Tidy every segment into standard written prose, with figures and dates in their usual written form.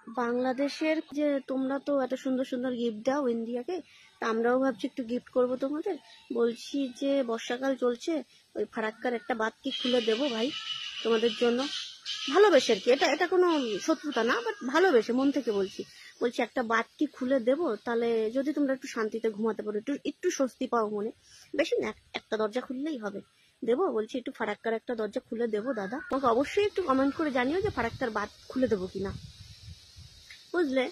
বাংলাদেশের যে তোমরা তো এত সুন্দর সুন্দর গিফট দাও ইন্ডিয়াকে, তা আমরাও ভাবছি একটু গিফট করব তোমাদের। বলছি যে বর্ষাকাল চলছে, ওই ফারাক্কার একটা বাঁধ কি খুলে দেবো ভাই তোমাদের জন্য, ভালোবেসে আর কি, এটা এটা কোনো শত্রুতা না, বাট ভালোবেসে মন থেকে বলছি। বলছি একটা বাঁধ কি খুলে দেবো, তাহলে যদি তোমরা একটু শান্তিতে ঘুমাতে পারো, একটু একটু স্বস্তি পাও মনে, বেশি না, একটা দরজা খুললেই হবে। দেবো বলছি, একটু ফারাক্কার একটা দরজা খুলে দেবো দাদা? তোমাকে অবশ্যই একটু কমেন্ট করে জানিও যে ফারাক্কার বাঁধ খুলে দেবো কিনা, বুঝলে?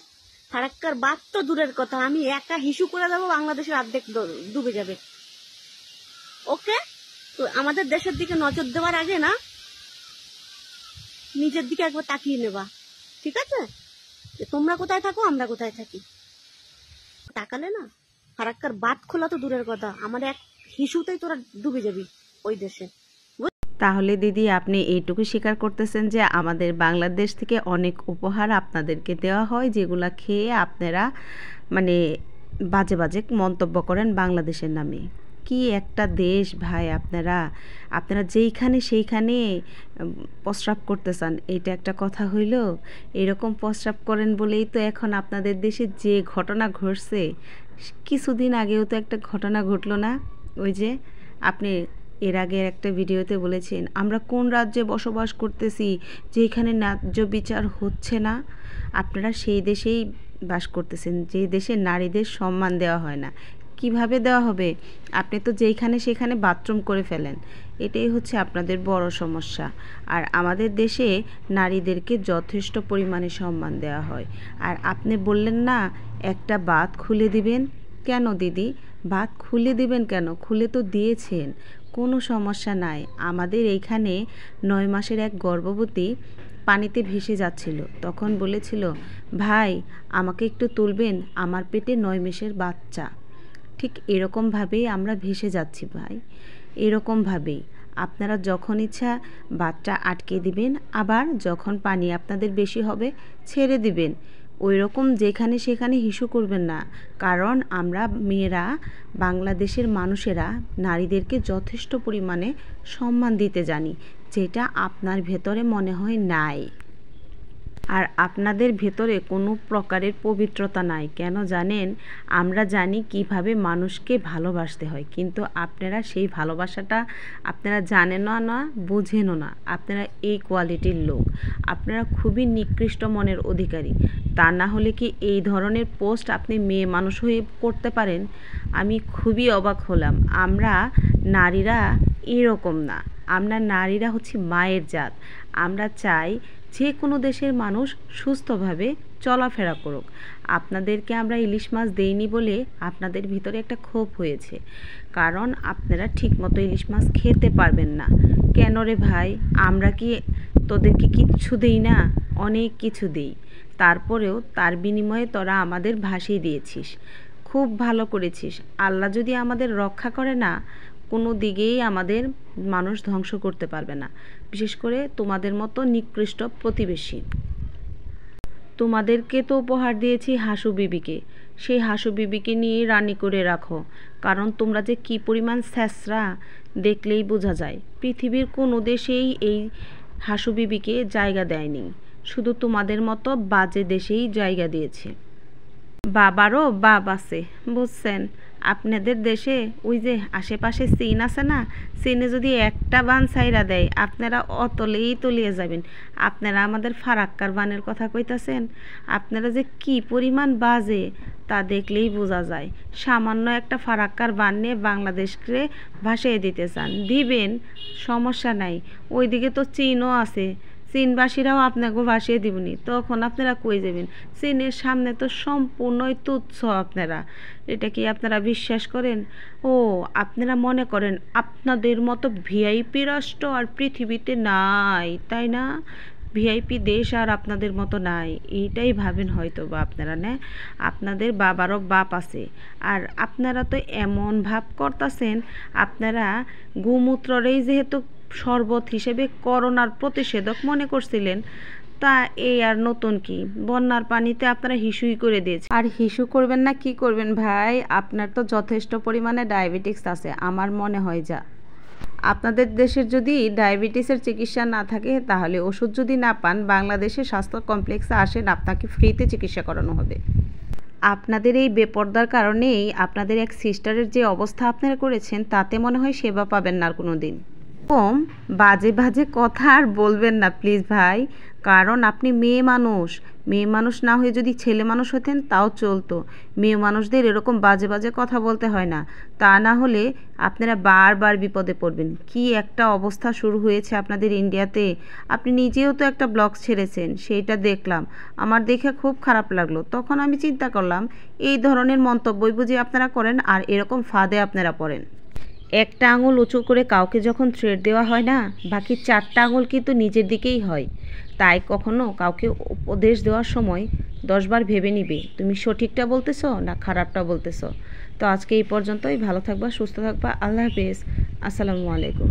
ফারাক্কার বাদ তো দূরের কথা, আমি একা হিসু করে দেবো, বাংলাদেশের অর্ধেক ডুবে যাবে। ওকে, তো আমাদের দেশের দিকে নজর দেওয়ার আগে না, নিজের দিকে একবার তাকিয়ে নেবা, ঠিক আছে? তোমরা কোথায় থাকো, আমরা কোথায় থাকি, তাকালে না ফারাক্কার বাদ খোলা তো দূরের কথা, আমার এক হিসুতেই তোরা ডুবে যাবি ওই দেশে। তাহলে দিদি আপনি এইটুকু স্বীকার করতেছেন যে আমাদের বাংলাদেশ থেকে অনেক উপহার আপনাদেরকে দেওয়া হয়, যেগুলা খেয়ে আপনারা মানে বাজে বাজে মন্তব্য করেন বাংলাদেশের নামে। কি একটা দেশ ভাই আপনারা, আপনারা যেইখানে সেইখানে প্রস্রাব করতে চান, এইটা একটা কথা হইল? এরকম প্রস্রাব করেন বলেই তো এখন আপনাদের দেশে যে ঘটনা ঘটছে, কিছুদিন আগেও তো একটা ঘটনা ঘটলো না? ওই যে আপনি এর আগে একটা ভিডিওতে বলেছেন আমরা কোন রাজ্যে বসবাস করতেছি যেখানে ন্যায্য বিচার হচ্ছে না। আপনারা সেই দেশেই বাস করতেছেন যে দেশে নারীদের সম্মান দেওয়া হয় না। কিভাবে দেওয়া হবে? আপনি তো যেইখানে সেখানে বাথরুম করে ফেলেন, এটাই হচ্ছে আপনাদের বড় সমস্যা। আর আমাদের দেশে নারীদেরকে যথেষ্ট পরিমাণে সম্মান দেওয়া হয়। আর আপনি বললেন না একটা বাঁধ খুলে দিবেন, কেন দিদি বাঁধ খুলে দিবেন কেন? খুলে তো দিয়েছেন, কোনো সমস্যা নাই। আমাদের এইখানে 9 মাসের এক গর্ভবতী পানিতে ভেসে যাচ্ছিল, তখন বলেছিল ভাই আমাকে একটু তুলবেন, আমার পেটে 9 মাসের বাচ্চা। ঠিক এরকমভাবেই আমরা ভেসে যাচ্ছি ভাই, এরকমভাবেই আপনারা যখন ইচ্ছা বাচ্চা আটকে দিবেন, আবার যখন পানি আপনাদের বেশি হবে ছেড়ে দিবেন। ওই রকম যেখানে সেখানে হিসু করবেন না, কারণ আমরা মেয়েরা, বাংলাদেশের মানুষেরা নারীদেরকে যথেষ্ট পরিমাণে সম্মান দিতে জানি, যেটা আপনার ভেতরে মনে হয় নাই। আর আপনাদের ভেতরে কোনো প্রকারের পবিত্রতা নাই, কেন জানেন? আমরা জানি কিভাবে মানুষকে ভালোবাসতে হয়, কিন্তু আপনারা সেই ভালোবাসাটা আপনারা জানেনও না, বুঝেনও না। আপনারা এই কোয়ালিটির লোক, আপনারা খুবই নিকৃষ্ট মনের অধিকারী। তা না হলে কি এই ধরনের পোস্ট আপনি মেয়ে মানুষ হয়ে করতে পারেন? আমি খুবই অবাক হলাম। আমরা নারীরা এরকম না, আমরা নারীরা হচ্ছে মায়ের জাত। আমরা চাই যে কোনো দেশের মানুষ সুস্থভাবে চলাফেরা করুক। আপনাদেরকে আমরা ইলিশ মাছ দেইনি বলে আপনাদের ভিতরে একটা ক্ষোভ হয়েছে, কারণ আপনারা ঠিকমতো ইলিশ মাছ খেতে পারবেন না। কেন রে ভাই, আমরা কি তোদেরকে কিচ্ছু দেই না? অনেক কিছু দেই, তারপরেও তার বিনিময়ে তোরা আমাদের ভাসিয়ে দিয়েছিস। খুব ভালো করেছিস। আল্লাহ যদি আমাদের রক্ষা করে না, কোনো দিকেই আমাদের মানুষ ধ্বংস করতে পারবে না, বিশেষ করে তোমাদের মতো নিকৃষ্ট প্রতিবেশী। তোমাদেরকে তো উপহার দিয়েছি হাসু বিবিকে, সেই হাসু বিবিকে নিয়ে রানী করে রাখো, কারণ তোমরা যে কি পরিমাণ ছ্যাঁচড়া দেখলেই বোঝা যায়। পৃথিবীর কোনো দেশেই এই হাসু বিবিকে জায়গা দেয়নি, শুধু তোমাদের মতো বাজে দেশেই জায়গা দিয়েছে। বাবারও বাপ আছে, বুঝছেন? আপনাদের দেশে ওই যে আশেপাশে চীন আছে না, চীনে যদি একটা বান ছাইরা দেয় আপনারা অতলেই তলিয়ে যাবেন। আপনারা আমাদের ফারাক্কার বানের কথা কইতাছেন, আপনারা যে কি পরিমাণ বাজে তা দেখলেই বোঝা যায়। সামান্য একটা ফারাক্কার বান নিয়ে বাংলাদেশকে ভাসিয়ে দিতে চান, দিবেন, সমস্যা নাই। ওইদিকে তো চীনও আছে, চীনবাসীরাও আপনাকে ভাসিয়ে দিবনি, তখন আপনারা কই যাবেন? চীনের সামনে তো সম্পূর্ণই তুচ্ছ আপনারা। এটা কি আপনারা বিশ্বাস করেন? ও আপনারা মনে করেন আপনাদের মতো ভিআইপি রাষ্ট্র আর পৃথিবীতে নাই, তাই না? ভিআইপি দেশ আর আপনাদের মতো নাই, এইটাই ভাবেন হয়তো বা আপনারা, না? আপনাদের বাবারও বাপ আছে। আর আপনারা তো এমন ভাব করতেছেন, আপনারা গোমূত্ররেই যেহেতু শরবত হিসেবে করোনার প্রতিষেধক মনে করছিলেন, তা এই আর নতুন কি? বন্যার পানিতে আপনারা হিসুই করে দিয়েছে। আর হিসু করবেন না কি করবেন ভাই? আপনার তো যথেষ্ট পরিমাণে ডায়াবেটিক্স আছে আমার মনে হয়। যা আপনাদের দেশের যদি ডায়াবেটিসের চিকিৎসা না থাকে তাহলে ওষুধ যদি না পান বাংলাদেশে স্বাস্থ্য কমপ্লেক্সে আসেন, আপনাকে ফ্রিতে চিকিৎসা করানো হবে। আপনাদের এই বেপরদার কারণেই আপনাদের এক সিস্টারের যে অবস্থা আপনারা করেছেন তাতে মনে হয় সেবা পাবেন না আর কোনো দিন। কম বাজে বাজে কথা আর বলবেন না প্লিজ ভাই, কারণ আপনি মেয়ে মানুষ না হয়ে যদি ছেলে মানুষ হতেন তাও চলতো। মেয়ে মানুষদের এরকম বাজে বাজে কথা বলতে হয় না, তা না হলে আপনারা বারবার বিপদে পড়বেন। কি একটা অবস্থা শুরু হয়েছে আপনাদের ইন্ডিয়াতে। আপনি নিজেও তো একটা ব্লগ ছেড়েছেন, সেইটা দেখলাম, আমার দেখে খুব খারাপ লাগলো। তখন আমি চিন্তা করলাম এই ধরনের মন্তব্যই বুঝি আপনারা করেন আর এরকম ফাঁদে আপনারা পড়েন। একটা আঙুল উঁচু করে কাউকে যখন থ্রেট দেওয়া হয় না, বাকি 4টা আঙুল কিন্তু নিজের দিকেই হয়। তাই কখনো কাউকে উপদেশ দেওয়ার সময় 10 বার ভেবে নিবে তুমি সঠিকটা বলতেছো না খারাপটা বলতেছো। তো আজকে এই পর্যন্তই। ভালো থাকবা, সুস্থ থাকবা, আল্লাহ হাফেজ, আসসালামু আলাইকুম।